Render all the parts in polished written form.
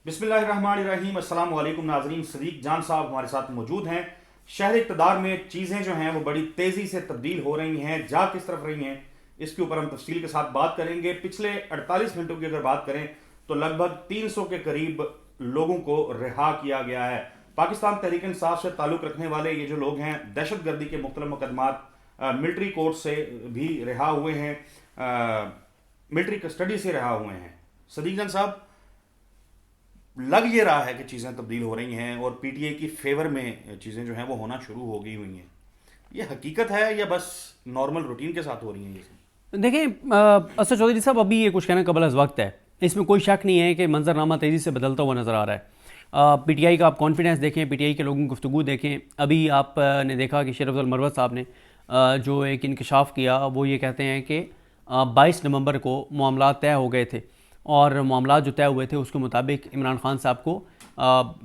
بسم اللہ الرحمن الرحیم۔ السلام علیکم ناظرین، صدیق جان صاحب ہمارے ساتھ موجود ہیں۔ شہر اقتدار میں چیزیں جو ہیں وہ بڑی تیزی سے تبدیل ہو رہی ہیں، جا کس طرف رہی ہیں اس کے اوپر ہم تفصیل کے ساتھ بات کریں گے۔ پچھلے 48 گھنٹوں کی اگر بات کریں تو لگ بھگ 300 کے قریب لوگوں کو رہا کیا گیا ہے۔ پاکستان تحریک انصاف سے تعلق رکھنے والے یہ جو لوگ ہیں دہشت گردی کے مختلف مقدمات ملٹری کورٹ سے بھی رہا ہوئے ہیں، ملٹری کسٹڈی سے رہا ہوئے ہیں۔ صدیق جان صاحب، لگ یہ رہا ہے کہ چیزیں تبدیل ہو رہی ہیں اور پی ٹی اے کی فیور میں چیزیں جو ہیں وہ ہونا شروع ہو گئی ہوئی ہیں، یہ حقیقت ہے یا بس نارمل روٹین کے ساتھ ہو رہی ہیں؟ یہ دیکھیں اسد چودھری صاحب، ابھی یہ کچھ کہنا قبل از وقت ہے، اس میں کوئی شک نہیں ہے کہ منظرنامہ تیزی سے بدلتا ہوا نظر آ رہا ہے۔ پی ٹی آئی کا آپ کانفیڈنس دیکھیں، پی ٹی آئی کے لوگوں کی گفتگو دیکھیں۔ ابھی آپ نے دیکھا کہ شیر افضل مروت صاحب نے جو ایک انکشاف کیا، وہ یہ کہتے ہیں کہ 22 نومبر کو معاملات طے ہو گئے تھے، اور معاملات جو طے ہوئے تھے اس کے مطابق عمران خان صاحب کو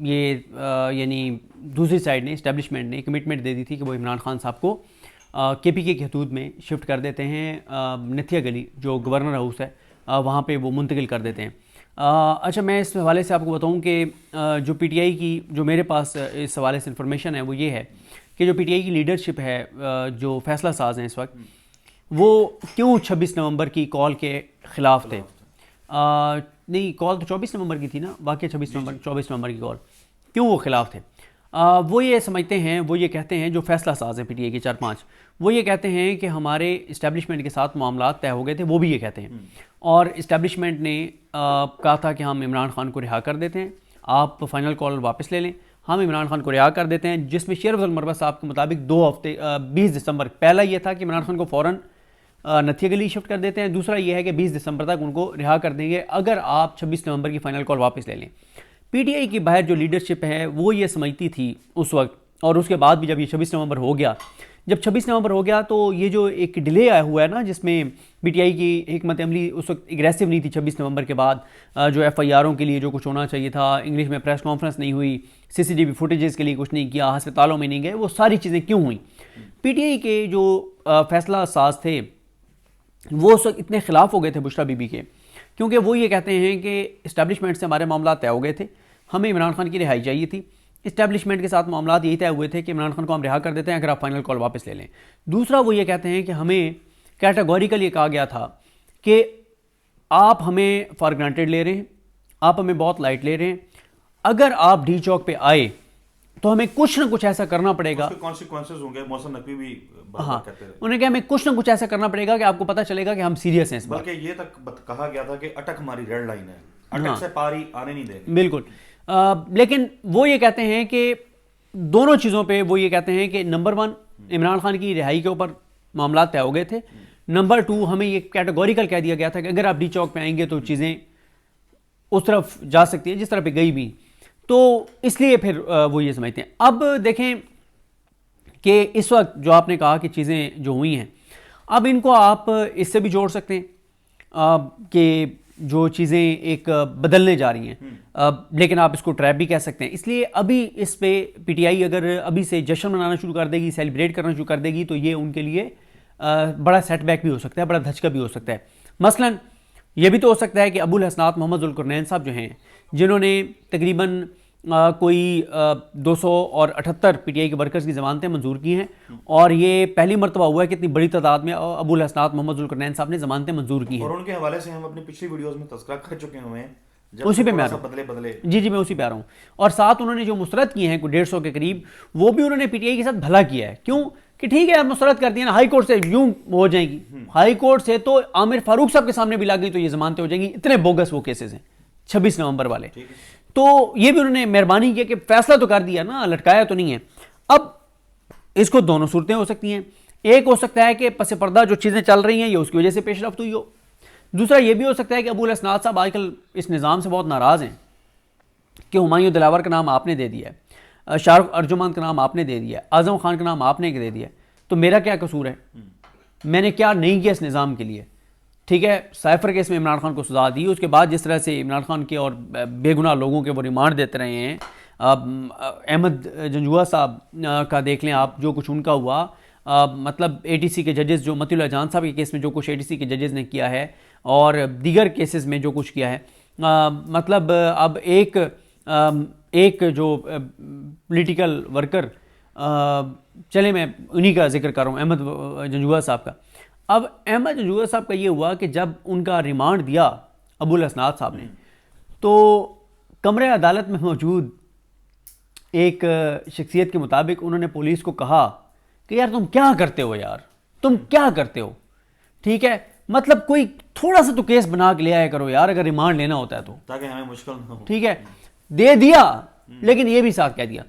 یعنی دوسری سائڈ نے، اسٹیبلشمنٹ نے کمٹمنٹ دے دی تھی کہ وہ عمران خان صاحب کو کے پی کے کی حدود میں شفٹ کر دیتے ہیں، نتھیا گلی جو گورنر ہاؤس ہے وہاں پہ وہ منتقل کر دیتے ہیں۔ اچھا، میں اس حوالے سے آپ کو بتاؤں کہ جو پی ٹی آئی کی جو میرے پاس اس حوالے سے انفارمیشن ہے وہ یہ ہے کہ جو پی ٹی آئی کی لیڈرشپ ہے، جو فیصلہ ساز ہیں اس وقت، وہ کیوں 26 نومبر کی کال کے خلاف تھے؟ نہیں، کال تو 24 نومبر کی تھی نا، واقعہ 24 نومبر کی کال، کیوں وہ خلاف تھے؟ وہ یہ سمجھتے ہیں، وہ یہ کہتے ہیں، جو فیصلہ ساز ہیں پی ٹی اے کے 4-5، وہ یہ کہتے ہیں کہ ہمارے اسٹیبلشمنٹ کے ساتھ معاملات طے ہو گئے تھے، وہ بھی یہ کہتے ہیں، اور اسٹیبلشمنٹ نے کہا تھا کہ ہم عمران خان کو رہا کر دیتے ہیں، آپ فائنل کال واپس لے لیں، ہم عمران خان کو رہا کر دیتے ہیں، جس میں شیر افضل مروت صاحب کے مطابق 2 ہفتے 20 دسمبر، پہلا یہ تھا کہ عمران خان کو فوراً نتھیا گلی شفٹ کر دیتے ہیں، دوسرا یہ ہے کہ 20 دسمبر تک ان کو رہا کر دیں گے اگر آپ 26 نومبر کی فائنل کال واپس لے لیں۔ پی ٹی آئی کی باہر جو لیڈرشپ ہے وہ یہ سمجھتی تھی اس وقت، اور اس کے بعد بھی جب یہ 26 نومبر ہو گیا، تو یہ جو ایک ڈیلے آیا ہوا ہے نا، جس میں پی ٹی آئی کی حکمت عملی اس وقت اگریسو نہیں تھی 26 نومبر کے بعد، جو ایف آئی آروں کے لیے جو کچھ ہونا چاہیے تھا، انگلش میں پریس کانفرنس نہیں ہوئی، سی سی ٹی وی فوٹیجز کے لیے کچھ نہیں کیا، ہسپتالوں میں نہیں گئے، وہ ساری چیزیں کیوں ہوئیں؟ پی ٹی آئی کے جو فیصلہ ساز تھے وہ اس وقت اتنے خلاف ہو گئے تھے بشرا بی بی کے، کیونکہ وہ یہ کہتے ہیں کہ اسٹیبلشمنٹ سے ہمارے معاملات طے ہو گئے تھے، ہمیں عمران خان کی رہائی چاہیے تھی، اسٹیبلشمنٹ کے ساتھ معاملات یہی طے ہوئے تھے کہ عمران خان کو ہم رہا کر دیتے ہیں اگر آپ فائنل کال واپس لے لیں۔ دوسرا وہ یہ کہتے ہیں کہ ہمیں کیٹاگوریکل یہ کہا گیا تھا کہ آپ ہمیں فار گرانٹیڈ لے رہے ہیں، آپ ہمیں بہت لائٹ لے رہے ہیں، اگر آپ ڈی چوک پہ آئے تو ہمیں کچھ نہ کچھ ایسا کرنا پڑے گا، کانسیکوینسز ہوں گے۔ محسن نقوی بھی کہتے رہے، انہوں نے کہا ہمیں کچھ نہ کچھ ایسا کرنا پڑے گا کہ آپ کو پتہ چلے گا کہ ہم سیریس ہیں اس بات۔ بلکہ یہ تک کہا گیا تھا کہ اٹک ہماری ریڈ لائن ہے، اٹک سے پاری آنے نہیں دیں گے۔ بالکل، لیکن وہ یہ کہتے ہیں کہ دونوں چیزوں پہ وہ یہ کہتے ہیں کہ نمبر 1 عمران خان کی رہائی کے اوپر معاملات طے ہو گئے تھے، نمبر 2 ہمیں یہ کیٹیگوریکل کہہ دیا گیا تھا کہ اگر آپ ڈی چوک پہ آئیں گے تو چیزیں اس طرف جا سکتی ہیں جس طرح پہ گئی بھی، تو اس لیے پھر وہ یہ سمجھتے ہیں۔ اب دیکھیں کہ اس وقت جو آپ نے کہا کہ چیزیں جو ہوئی ہیں، اب ان کو آپ اس سے بھی جوڑ سکتے ہیں کہ جو چیزیں ایک بدلنے جا رہی ہیں، لیکن آپ اس کو ٹریپ بھی کہہ سکتے ہیں۔ اس لیے ابھی اس پہ پی ٹی آئی اگر ابھی سے جشن منانا شروع کر دے گی، سیلیبریٹ کرنا شروع کر دے گی، تو یہ ان کے لیے بڑا سیٹ بیک بھی ہو سکتا ہے، بڑا دھچکا بھی ہو سکتا ہے۔ مثلا یہ بھی تو ہو سکتا ہے کہ ابو الحسنات محمد ذوالقرنین صاحب جو ہیں، جنہوں نے تقریباً کوئی 278 پی ٹی آئی کے ورکرز کی ضمانتیں منظور کی ہیں، اور یہ پہلی مرتبہ ہوا ہے کہ اتنی بڑی تعداد میں ابو الحسنات محمد ذوالقرنین صاحب نے ضمانتیں منظور کی ہیں، اور ان کے حوالے سے ہم اپنی پچھلی ویڈیوز میں تذکرہ کر چکے ہوئے ہیں، اسی پہ میں آ رہا ہوں۔ بدلے جی میں اسی پہ آ رہا ہوں۔ اور ساتھ انہوں نے جو مسترد کیے ہیں کوئی 150 کے قریب، وہ بھی انہوں نے پی ٹی آئی کے ساتھ بھلا کیا ہے۔ کیوں کہ ٹھیک ہے مسترد کر دیا نا، ہائی کورٹ سے یوں ہو جائیں گی، ہائی کورٹ سے تو عامر فاروق صاحب کے سامنے بھی لگ گئی تو یہ ضمانتیں ہو جائیں گی، اتنے بوگس وہ کیسز ہیں 26 نومبر والے۔ تو یہ بھی انہوں نے مہربانی کی کہ فیصلہ تو کر دیا نا، لٹکایا تو نہیں ہے۔ اب اس کو دونوں صورتیں ہو سکتی ہیں، ایک ہو سکتا ہے کہ پس پردہ جو چیزیں چل رہی ہیں یہ اس کی وجہ سے پیش رفت ہوئی ہو، دوسرا یہ بھی ہو سکتا ہے کہ ابو الحسنات صاحب آج کل اس نظام سے بہت ناراض ہیں کہ ہمایوں دلاور کا نام آپ نے دے دیا ہے، شاہ رخ ارجمند کا نام آپ نے دے دیا ہے، اعظم خان کا نام آپ نے دے دیا ہے، تو میرا کیا قصور ہے؟ میں نے کیا نہیں کیا اس نظام کے لیے؟ ٹھیک ہے، سائفر کیس میں عمران خان کو سزا دی، اس کے بعد جس طرح سے عمران خان کے اور بے گناہ لوگوں کے وہ ریمانڈ دیتے رہے ہیں، احمد جنجوعہ صاحب کا دیکھ لیں آپ، جو کچھ ان کا ہوا، مطلب اے ٹی سی کے ججز جو متی اللہ جان صاحب کے کیس میں جو کچھ اے ٹی سی کے ججز نے کیا ہے، اور دیگر کیسز میں جو کچھ کیا ہے، مطلب اب ایک جو پولیٹیکل ورکر، چلے میں انہی کا ذکر کر رہا ہوں، احمد جنجوعہ صاحب کا. اب احمد جنجوعہ صاحب کا یہ ہوا کہ جب ان کا ریمانڈ دیا ابو الاسناد صاحب نے، تو کمرے عدالت میں موجود ایک شخصیت کے مطابق انہوں نے پولیس کو کہا کہ یار تم کیا کرتے ہو، یار تم کیا کرتے ہو، ٹھیک ہے، مطلب کوئی تھوڑا سا تو کیس بنا کے لے آیا کرو یار اگر ریمانڈ لینا ہوتا ہے تو، تاکہ ہمیں مشکل نہ ہو. ٹھیک ہے، دے دیا لیکن یہ بھی ساتھ کہہ دیا.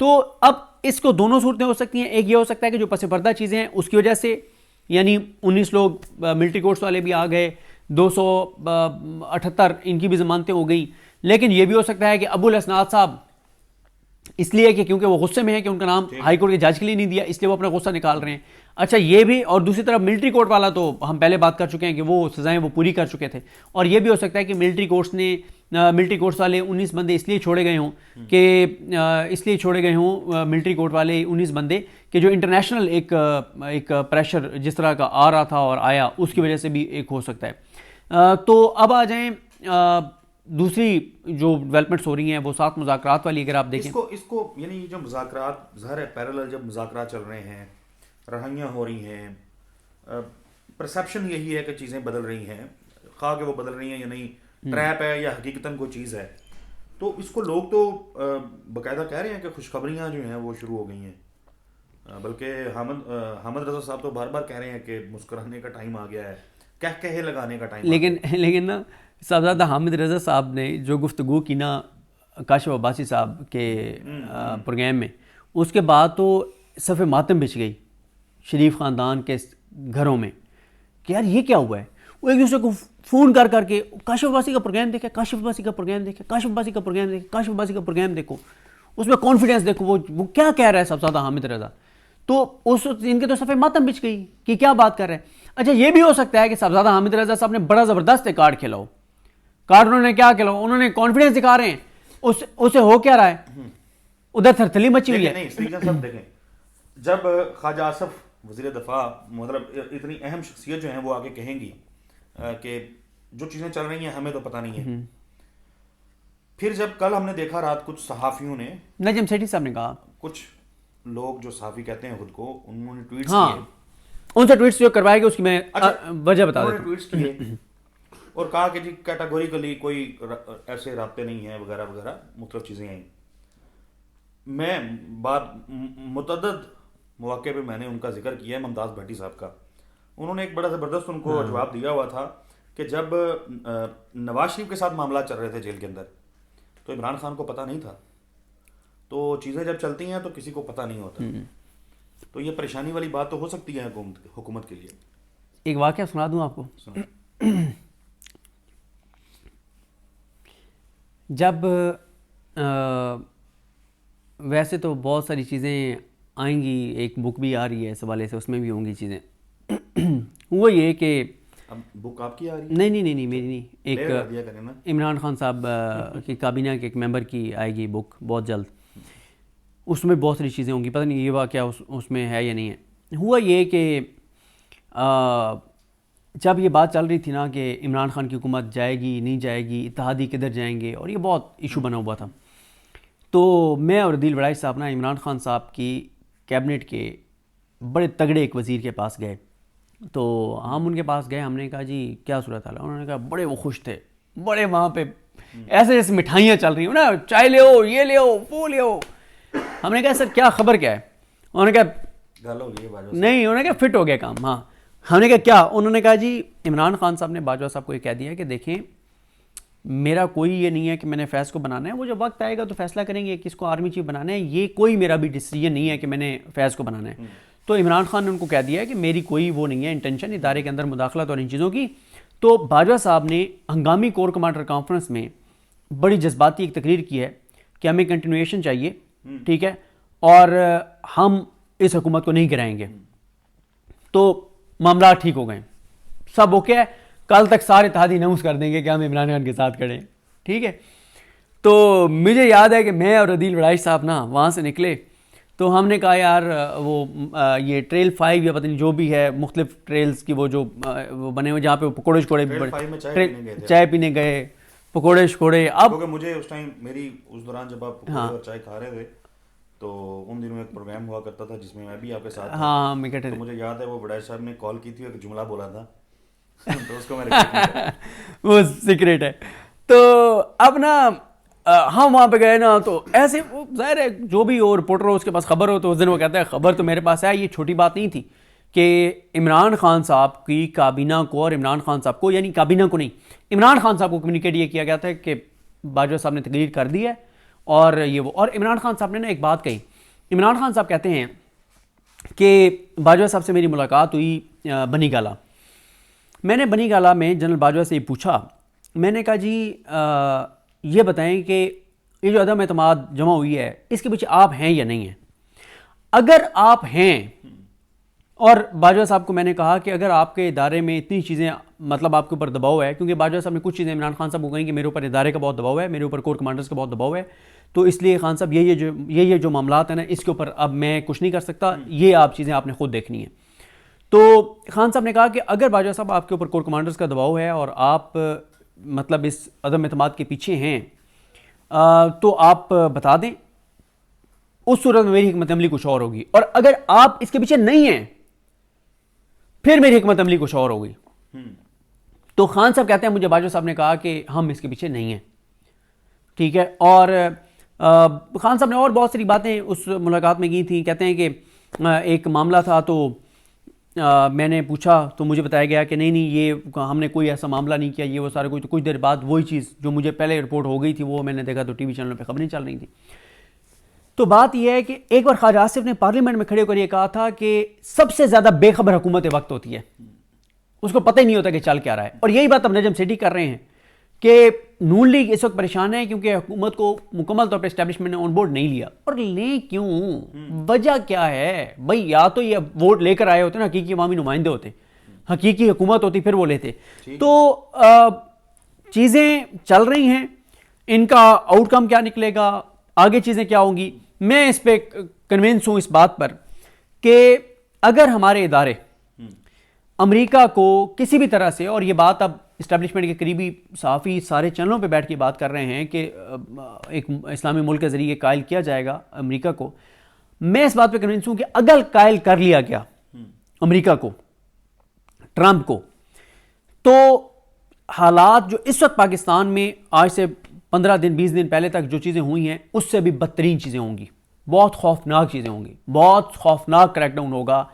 تو اب اس کو دونوں صورتیں ہو سکتی ہیں. ایک یہ ہو سکتا ہے کہ جو پس پردہ چیزیں ہیں اس کی وجہ سے، یعنی 19 لوگ ملٹری کورٹس والے بھی آ گئے، 278 ان کی بھی ضمانتیں ہو گئی. لیکن یہ بھی ہو سکتا ہے کہ ابو الاسناد صاحب اس لیے کہ کیونکہ وہ غصے میں ہیں کہ ان کا نام ہائی کورٹ کے جج کے لیے نہیں دیا، اس لیے وہ اپنا غصہ نکال رہے ہیں. اچھا یہ بھی، اور دوسری طرف ملٹری کورٹ والا تو ہم پہلے بات کر چکے ہیں کہ وہ سزائیں وہ پوری کر چکے تھے. اور یہ بھی ہو سکتا ہے کہ ملٹری کورٹس والے 19 بندے اس لیے چھوڑے گئے ہوں ملٹری کورٹ والے 19 بندے کہ جو انٹرنیشنل ایک پریشر جس طرح کا آ رہا تھا اور آیا، اس کی وجہ سے بھی ایک ہو سکتا ہے. تو اب آ جائیں دوسری جو ڈیولپمنٹس ہو رہی ہیں وہ 7 مذاکرات والی. اگر آپ دیکھیں اس کو یعنی جو مذاکرات ظاہر ہے پیرالل جب مذاکرات چل رہے ہیں، رہائیاں ہو رہی ہیں، پرسیپشن یہی ہے کہ چیزیں بدل رہی ہیں، خواہ کہ وہ بدل رہی ہیں یا نہیں، ٹریپ ہے یا حقیقتاً کوئی چیز ہے. تو اس کو لوگ تو باقاعدہ کہہ رہے ہیں کہ خوشخبریاں جو ہیں وہ شروع ہو گئی ہیں. بلکہ حامد رضا صاحب تو بار بار کہہ رہے ہیں کہ مسکرانے کا ٹائم آ گیا ہے، کہے لگانے کا ٹائم. لیکن نا صاحبزادہ حامد رضا صاحب نے جو گفتگو کی نا کاشف عباسی صاحب کے پروگرام میں، اس کے بعد تو صف ماتم بچ گئی شریف خاندان کے گھروں میں کہ یار یہ کیا ہوا ہے. وہ ایک دوسرے کو فون کر کے کاشف عباسی کا پروگرام دیکھے، کاشف عباسی کا پروگرام دیکھے، کاشف عباسی کا پروگرام دیکھے، کاشف عباسی کا پروگرام دیکھو، اس میں کانفیڈنس دیکھو، وہ کیا کہہ رہا ہے صاحبزادہ حامد رضا. تو ان کے تو صف ماتم بچ گئی کہ کیا بات کر رہے ہیں. اچھا یہ بھی ہو سکتا ہے کہ صاحبزادہ حامد رضا صاحب نے بڑا زبردست کارڈ کھیلا ہو. کارڈ انہوں نے کیا کھیلا ہو، انہوں نے کانفیڈنس دکھا رہے ہیں، اسے ہو کیا رہا ہے، ادھر تھرتھلی مچی ہوئی ہے. نہیں سب دیکھیں، جب خواجہ آصف وزیر دفاع مطلب اتنی اہم شخصیت جو ہیں وہ آگے کہیں گی کہ جو چیزیں چل رہی ہیں ہمیں تو پتہ نہیں ہے. پھر جب کل ہم نے دیکھا رات کچھ صحافیوں نے، نجم سیٹھی صاحب نے کہا، کچھ لوگ جو صحافی کہتے ہیں خود کو، انہوں نے ٹویٹس ہاں کیے، ان سے ٹویٹس جو کروائے گا اس کی میں وجہ بتا دیتا ہوں. ٹویٹس کیے اور کہا کہ جی کیٹاگوریکلی کوئی ایسے رابطے نہیں ہیں وغیرہ وغیرہ، مختلف چیزیں آئیں. میں متعدد مواقع پہ میں نے ان کا ذکر کیا ہے، ممتاز بھٹی صاحب کا. انہوں نے ایک بڑا زبردست ان کو جواب دیا ہوا تھا کہ جب نواز شریف کے ساتھ معاملات چل رہے تھے جیل کے اندر تو عمران خان کو پتہ نہیں تھا. تو چیزیں جب چلتی ہیں تو کسی کو پتہ نہیں ہوتا. تو یہ پریشانی والی بات تو ہو سکتی ہے حکومت کے لیے. ایک واقعہ سنا دوں آپ کو. جب ویسے تو بہت ساری چیزیں آئیں گی، ایک بک بھی آ رہی ہے اس حوالے سے، اس میں بھی ہوں گی چیزیں. وہ یہ کہ اب بک آپ کی آ رہی ہے؟ نہیں میری نہیں، ایک عمران خان صاحب کی کابینہ کے ایک ممبر کی آئے گی بک بہت جلد. اس میں بہت ساری چیزیں ہوں گی، پتہ نہیں یہ واقعہ اس میں ہے یا نہیں ہے. ہوا یہ کہ جب یہ بات چل رہی تھی نا کہ عمران خان کی حکومت جائے گی نہیں جائے گی، اتحادی کدھر جائیں گے، اور یہ بہت ایشو بنا ہوا تھا. تو میں اور عدیل وڑائچ صاحب نا عمران خان صاحب کی کیبنٹ کے بڑے تگڑے ایک وزیر کے پاس گئے. تو ہم ان کے پاس گئے، ہم نے کہا جی کیا صورت حال ہے. انہوں نے کہا بڑے وہ خوش تھے، بڑے وہاں پہ ایسے جیسے مٹھائیاں چل رہی ہوں نا، چائے لے ہو، یہ لے ہو، وہ لے ہو. ہم نے کہا سر کیا خبر کیا ہے؟ انہوں نے کہا نہیں، انہوں نے کہا فٹ ہو گیا کام. ہاں، ہم نے کہا کیا؟ انہوں نے کہا جی عمران خان صاحب نے باجوہ صاحب کو یہ کہہ دیا کہ دیکھیں میرا کوئی یہ نہیں ہے کہ میں نے فیض کو بنانا ہے، وہ جب وقت آئے گا تو فیصلہ کریں گے کس کو آرمی چیف بنانا ہے. یہ کوئی میرا بھی ڈیسیجن نہیں ہے کہ میں نے فیض کو بنانا ہے. تو عمران خان نے ان کو کہہ دیا ہے کہ میری کوئی وہ نہیں ہے انٹینشن ادارے کے اندر مداخلت اور ان چیزوں کی. تو باجوہ صاحب نے ہنگامی کور کمانڈر کانفرنس میں بڑی جذباتی ایک تقریر کی ہے کہ ہمیں کنٹینویشن چاہیے، ٹھیک ہے، اور ہم اس حکومت کو نہیں گرائیں گے. تو معاملات ٹھیک ہو گئے، سب اوکے ہے، کل تک سارے اتحادی اناؤنس کر دیں گے کہ ہم عمران خان کے ساتھ کھڑے ہیں، ٹھیک ہے. تو مجھے یاد ہے کہ میں اور عدیل وڑائچ صاحب نا وہاں سے نکلے تو ہم نے کہا یار وہ یہ ٹریل 5 یا پتہ نہیں جو بھی ہے مختلف ٹریلز کی وہ جو وہ بنے ہوئے جہاں پہ پکوڑے چائے پینے گئے، پکوڑے شکوڑے. اب کیونکہ مجھے اس ٹائم میری اس دوران جب آپ پکوڑے اور چائے کھا رہے تھے تو ان دنوں ایک پروگرام ہوا کرتا تھا جس میں میں بھی آپ کے ساتھ تھا. ہاں میں کہتے تو مجھے یاد ہے وہ وڈائش صاحب نے کال کی تھی اور ایک جملہ بولا تھا تو اس کو میں ریپیٹ نہیں کروں. وہ سیکریٹ ہے. تو اب نا ہم وہاں پہ گئے نا تو ایسے ظاہر ہے جو بھی ہو رپورٹر ہو اس کے پاس خبر ہو تو اس دن وہ کہتا ہے خبر تو میرے پاس ہے. یہ چھوٹی بات نہیں تھی کہ عمران خان صاحب کی کابینہ کو اور عمران خان صاحب کو, یعنی کابینہ کو نہیں, عمران خان صاحب کو کمیونیکیٹ یہ کیا گیا تھا کہ باجوہ صاحب نے تقریر کر دی ہے اور یہ وہ. اور عمران خان صاحب نے نا ایک بات کہی. عمران خان صاحب کہتے ہیں کہ باجوہ صاحب سے میری ملاقات ہوئی بنی گالہ. میں نے بنی گالہ میں جنرل باجوہ سے یہ پوچھا, میں نے کہا جی یہ بتائیں کہ یہ جو عدم اعتماد جمع ہوئی ہے اس کے پیچھے آپ ہیں یا نہیں ہیں. اگر آپ ہیں, اور باجوہ صاحب کو میں نے کہا کہ اگر آپ کے ادارے میں اتنی چیزیں مطلب آپ کے اوپر دباؤ ہے, کیونکہ باجوہ صاحب نے کچھ چیزیں عمران خان صاحب کو کہیں کہ میرے اوپر ادارے کا بہت دباؤ ہے, میرے اوپر کور کمانڈرز کا بہت دباؤ ہے, تو اس لیے خان صاحب یہ جو معاملات ہیں نا اس کے اوپر اب میں کچھ نہیں کر سکتا, یہ آپ چیزیں آپ نے خود دیکھنی ہیں. تو خان صاحب نے کہا کہ اگر باجوہ صاحب آپ کے اوپر کور کمانڈرز کا دباؤ ہے اور آپ مطلب اس عدم اعتماد کے پیچھے ہیں تو آپ بتا دیں, اس صورت میں میری حکمت عملی کچھ اور ہوگی, اور اگر آپ اس کے پیچھے نہیں ہیں پھر میری حکمت عملی کچھ اور ہوگی. تو خان صاحب کہتے ہیں مجھے باجوہ صاحب نے کہا کہ ہم اس کے پیچھے نہیں ہیں. ٹھیک ہے. اور خان صاحب نے اور بہت ساری باتیں اس ملاقات میں کی تھیں. کہتے ہیں کہ ایک معاملہ تھا تو میں نے پوچھا تو مجھے بتایا گیا کہ نہیں یہ ہم نے کوئی ایسا معاملہ نہیں کیا, یہ وہ سارا کچھ. تو کچھ دیر بعد وہی چیز جو مجھے پہلے رپورٹ ہو گئی تھی وہ میں نے دیکھا تو ٹی وی چینلوں پہ خبریں چل رہی تھیں. تو بات یہ ہے کہ ایک بار خواجہ آصف نے پارلیمنٹ میں کھڑے ہو کر یہ کہا تھا کہ سب سے زیادہ بے خبر حکومت وقت ہوتی ہے, اس کو پتہ ہی نہیں ہوتا کہ چل کیا رہا ہے. اور یہی بات اب نجم سیٹھی کر رہے ہیں کہ نون لیگ اس وقت پریشان ہے کیونکہ حکومت کو مکمل طور پہ اسٹیبلشمنٹ نے آن بورڈ نہیں لیا. اور لیں کیوں, وجہ کیا ہے بھائی؟ یا تو یہ ووٹ لے کر آئے ہوتے نا, حقیقی عوامی نمائندے ہوتے, حقیقی حکومت ہوتی پھر وہ لیتے. تو چیزیں چل رہی ہیں, ان کا آؤٹ کم کیا نکلے گا, آگے چیزیں کیا ہوں گی, میں اس پہ کنونس ہوں اس بات پر کہ اگر ہمارے ادارے امریکہ کو کسی بھی طرح سے, اور یہ بات اب اسٹیبلشمنٹ کے قریبی صحافی سارے چینلوں پہ بیٹھ کے بات کر رہے ہیں کہ ایک اسلامی ملک کے ذریعے قائل کیا جائے گا امریکہ کو, میں اس بات پہ کنونس ہوں کہ اگر قائل کر لیا گیا امریکہ کو, ٹرمپ کو, تو حالات جو اس وقت پاکستان میں آج سے 15 دن 20 دن پہلے تک جو چیزیں ہوئی ہیں اس سے بھی بدترین چیزیں ہوں گی, بہت خوفناک چیزیں ہوں گی, بہت خوفناک کریک ڈاؤن ہوگا,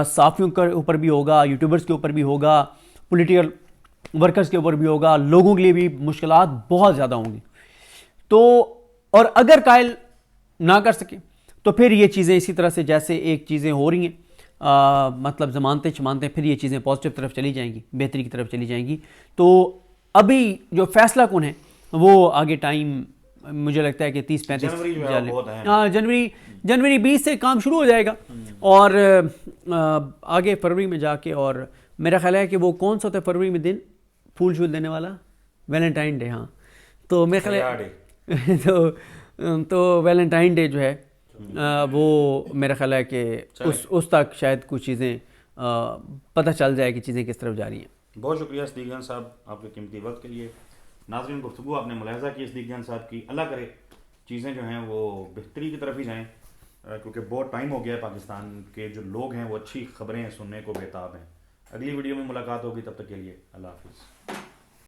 صحافیوں کے اوپر بھی ہوگا, یوٹیوبرز کے اوپر بھی ہوگا, پولیٹیکل ورکرز کے اوپر بھی ہوگا, لوگوں کے لیے بھی مشکلات بہت زیادہ ہوں گی. تو اور اگر قائل نہ کر سکیں تو پھر یہ چیزیں اسی طرح سے جیسے ایک چیزیں ہو رہی ہیں مطلب زمانتے چمانتے پھر یہ چیزیں پازیٹیو طرف چلی جائیں گی, بہتری کی طرف چلی جائیں گی. تو ابھی جو فیصلہ کن ہے وہ آگے ٹائم مجھے لگتا ہے کہ 30-35 ہاں جنوری 20 سے کام شروع ہو جائے گا, اور آگے فروری میں جا کے, اور میرا خیال ہے کہ وہ کون سا ہوتا ہے فروری میں دن پھول شول دینے والا, ویلنٹائن ڈے. ہاں تو میرا خیال ہے تو ویلنٹائن ڈے جو ہے وہ میرا خیال ہے کہ اس تک شاید کچھ چیزیں پتہ چل جائے کہ چیزیں کس طرف جا رہی ہیں. بہت شکریہ صدیق جان صاحب آپ کے قیمتی وقت کے لیے. ناظرین گفتگو آپ نے ملاحظہ کی صدیق جان صاحب کی, اللہ کرے چیزیں جو ہیں وہ بہتری کی طرف ہی جائیں, کیونکہ بہت ٹائم ہو گیا ہے پاکستان کے جو لوگ ہیں وہ اچھی خبریں سننے کو بےتاب ہیں. اگلی ویڈیو میں ملاقات ہوگی, تب تک کے لیے اللہ حافظ.